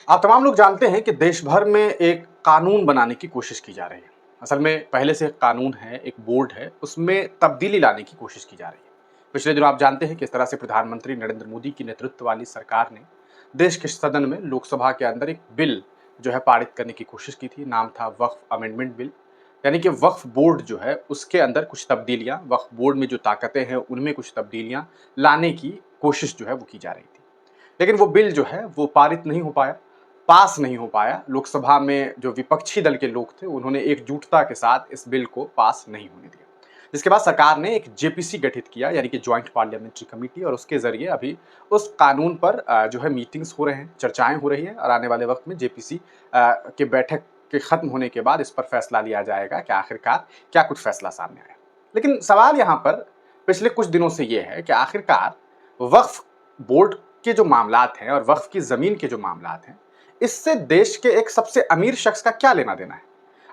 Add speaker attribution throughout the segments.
Speaker 1: आप तमाम लोग जानते हैं कि देश भर में एक कानून बनाने की कोशिश की जा रही है। असल में पहले से एक कानून है, एक बोर्ड है, उसमें तब्दीली लाने की कोशिश की जा रही है। पिछले दिनों आप जानते हैं किस तरह से प्रधानमंत्री नरेंद्र मोदी की नेतृत्व वाली सरकार ने देश के सदन में, लोकसभा के अंदर एक बिल जो है पारित करने की कोशिश की थी। नाम था वक्फ अमेंडमेंट बिल। यानी कि वक्फ बोर्ड जो है उसके अंदर कुछ तब्दीलियां, वक्फ बोर्ड में जो ताकतें हैं उनमें कुछ तब्दीलियां लाने की कोशिश जो है वो की जा रही थी। लेकिन वो बिल जो है वो पारित नहीं हो पाया, पास नहीं हो पाया। लोकसभा में जो विपक्षी दल के लोग थे उन्होंने एकजुटता के साथ इस बिल को पास नहीं होने दिया। जिसके बाद सरकार ने एक जेपीसी गठित किया, यानी कि ज्वाइंट पार्लियामेंट्री कमेटी, और उसके जरिए अभी उस कानून पर जो है मीटिंग्स हो रहे हैं, चर्चाएं हो रही हैं, और आने वाले वक्त में जेपीसी के बैठक के खत्म होने के बाद इस पर फैसला लिया जाएगा कि आखिरकार क्या कुछ फैसला सामने आया। लेकिन सवाल यहाँ पर पिछले कुछ दिनों से ये है कि आखिरकार वक्फ बोर्ड के जो मामलात हैं और वक्फ की जमीन के जो मामलात हैं, इससे देश के एक सबसे अमीर शख्स का क्या लेना देना है।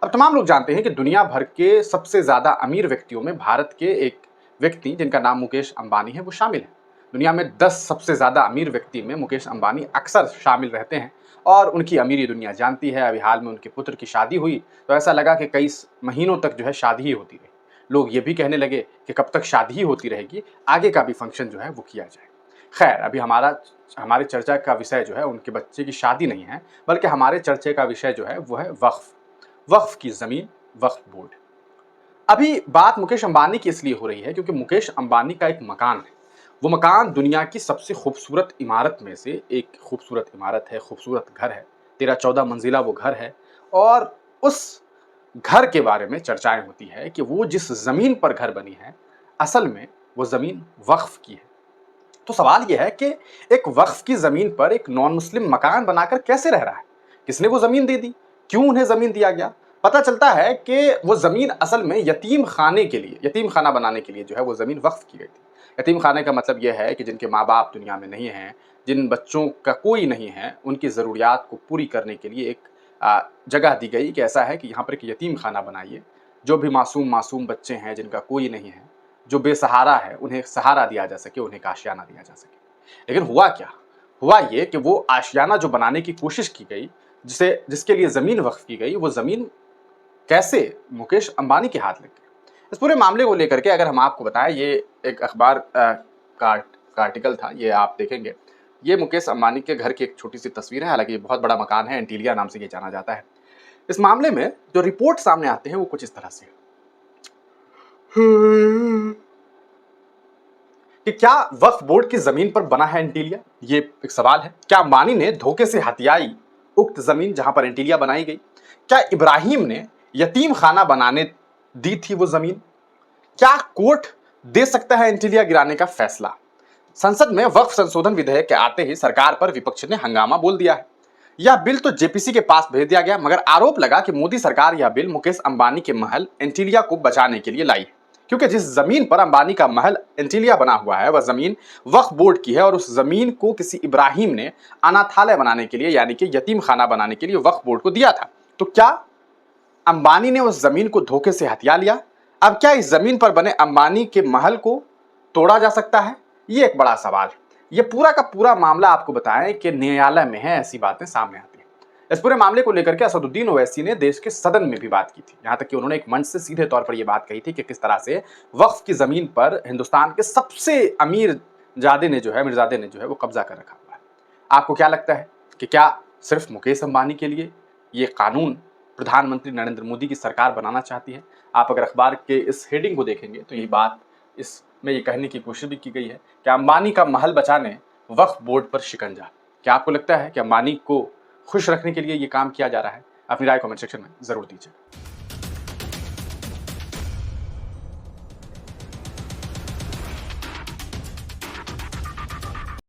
Speaker 1: अब तमाम लोग जानते हैं कि दुनिया भर के सबसे ज्यादा अमीर व्यक्तियों में भारत के एक व्यक्ति जिनका नाम मुकेश अंबानी है वो शामिल है। दुनिया में 10 सबसे ज्यादा अमीर व्यक्ति में मुकेश अंबानी अक्सर शामिल रहते हैं और उनकी अमीरी दुनिया जानती है। अभी हाल में उनके पुत्र की शादी हुई तो ऐसा लगा कि कई महीनों तक जो है शादी ही होती रही। लोग ये भी कहने लगे कि कब तक शादी ही होती रहेगी, आगे का भी फंक्शन जो है वो किया जाए। खैर, अभी हमारे चर्चा का विषय जो है उनके बच्चे की शादी नहीं है, बल्कि हमारे चर्चे का विषय जो है वो है वक्फ की जमीन, वक्फ बोर्ड। अभी बात मुकेश अंबानी की इसलिए हो रही है क्योंकि मुकेश अंबानी का एक मकान है। वो मकान दुनिया की सबसे खूबसूरत इमारत में से एक खूबसूरत इमारत है, खूबसूरत घर है। 13-14 मंजिला वो घर है, और उस घर के बारे में चर्चाएं होती है कि वो जिस जमीन पर घर बनी है, असल में वो जमीन वक्फ की है। तो सवाल यह है कि एक वक्फ की जमीन पर एक नॉन मुस्लिम मकान बनाकर कैसे रह रहा है? किसने वो जमीन दे दी? क्यों उन्हें जमीन दिया गया? पता चलता है कि वो जमीन असल में यतीम खाने के लिए, यतीम खाना बनाने के लिए जो है वो जमीन वक्फ की गई थी। यतीम खाने का मतलब यह है कि जिनके माँ बाप दुनिया में नहीं हैं, जिन बच्चों का कोई नहीं है, उनकी ज़रूरियात को पूरी करने के लिए एक जगह दी गई कि ऐसा है कि यहाँ पर एक यतीम खाना बनाइए। जो भी मासूम मासूम बच्चे हैं जिनका कोई नहीं है, जो बेसहारा है, उन्हें सहारा दिया जा सके, उन्हें एक आशियाना दिया जा सके। लेकिन हुआ क्या? हुआ ये कि वो आशियाना जो बनाने की कोशिश की गई, जिसके लिए ज़मीन वक़्फ़ की गई, वो ज़मीन कैसे मुकेश अंबानी के हाथ लग गई। इस पूरे मामले को लेकर के अगर हम आपको बताएं, ये एक अखबार का आर्टिकल था, ये आप देखेंगे। ये मुकेश अंबानी के घर की एक छोटी सी तस्वीर है। हालांकि ये बहुत बड़ा मकान है, एंटीलिया नाम से ये जाना जाता है। इस मामले में जो रिपोर्ट सामने आते हैं वो कुछ इस तरह से कि क्या वक्फ बोर्ड की जमीन पर बना है एंटीलिया? ये एक सवाल है। क्या अंबानी ने धोखे से हथियाई उक्त जमीन जहां पर एंटीलिया बनाई गई? क्या इब्राहिम ने यतीम खाना बनाने दी थी वो जमीन? क्या कोर्ट दे सकता है एंटीलिया गिराने का फैसला? संसद में वक्फ संशोधन विधेयक के आते ही सरकार पर विपक्ष ने हंगामा बोल दिया है। यह बिल तो जेपीसी के पास भेज दिया गया, मगर आरोप लगा कि मोदी सरकार यह बिल मुकेश अंबानी के महल एंटीलिया को बचाने के लिए लाई है। क्योंकि जिस जमीन पर अंबानी का महल एंटीलिया बना हुआ है वह जमीन वक्फ बोर्ड की है, और उस जमीन को किसी इब्राहिम ने अनाथालय बनाने के लिए, यानी कि यतीम खाना बनाने के लिए वक्फ बोर्ड को दिया था। तो क्या अंबानी ने उस जमीन को धोखे से हथिया लिया? अब क्या इस जमीन पर बने अंबानी के महल को तोड़ा जा सकता है? ये एक बड़ा सवाल है। ये पूरा का पूरा मामला आपको बताएं कि न्यायालय में है, ऐसी बातें सामने आती हैं। इस पूरे मामले को लेकर के असदुद्दीन ओवैसी ने देश के सदन में भी बात की थी। यहां तक कि उन्होंने एक मंच से सीधे तौर पर यह बात कही थी कि किस तरह से वक्फ की जमीन पर हिंदुस्तान के सबसे अमीर मिर्जादे ने जो है वो कब्जा कर रखा हुआ है। आपको क्या लगता है कि क्या सिर्फ मुकेश अंबानी के लिए ये कानून प्रधानमंत्री नरेंद्र मोदी की सरकार बनाना चाहती है? आप अगर अखबार के इस हेडिंग को देखेंगे तो यही बात इसमें ये कहने की कोशिश भी की गई है कि अंबानी का महल बचाने वक्फ बोर्ड पर शिकंजा। क्या आपको लगता है कि अंबानी को खुश रखने के लिए ये काम किया जा रहा है? अपनी राय कमेंट सेक्शन में जरूर दीजिए।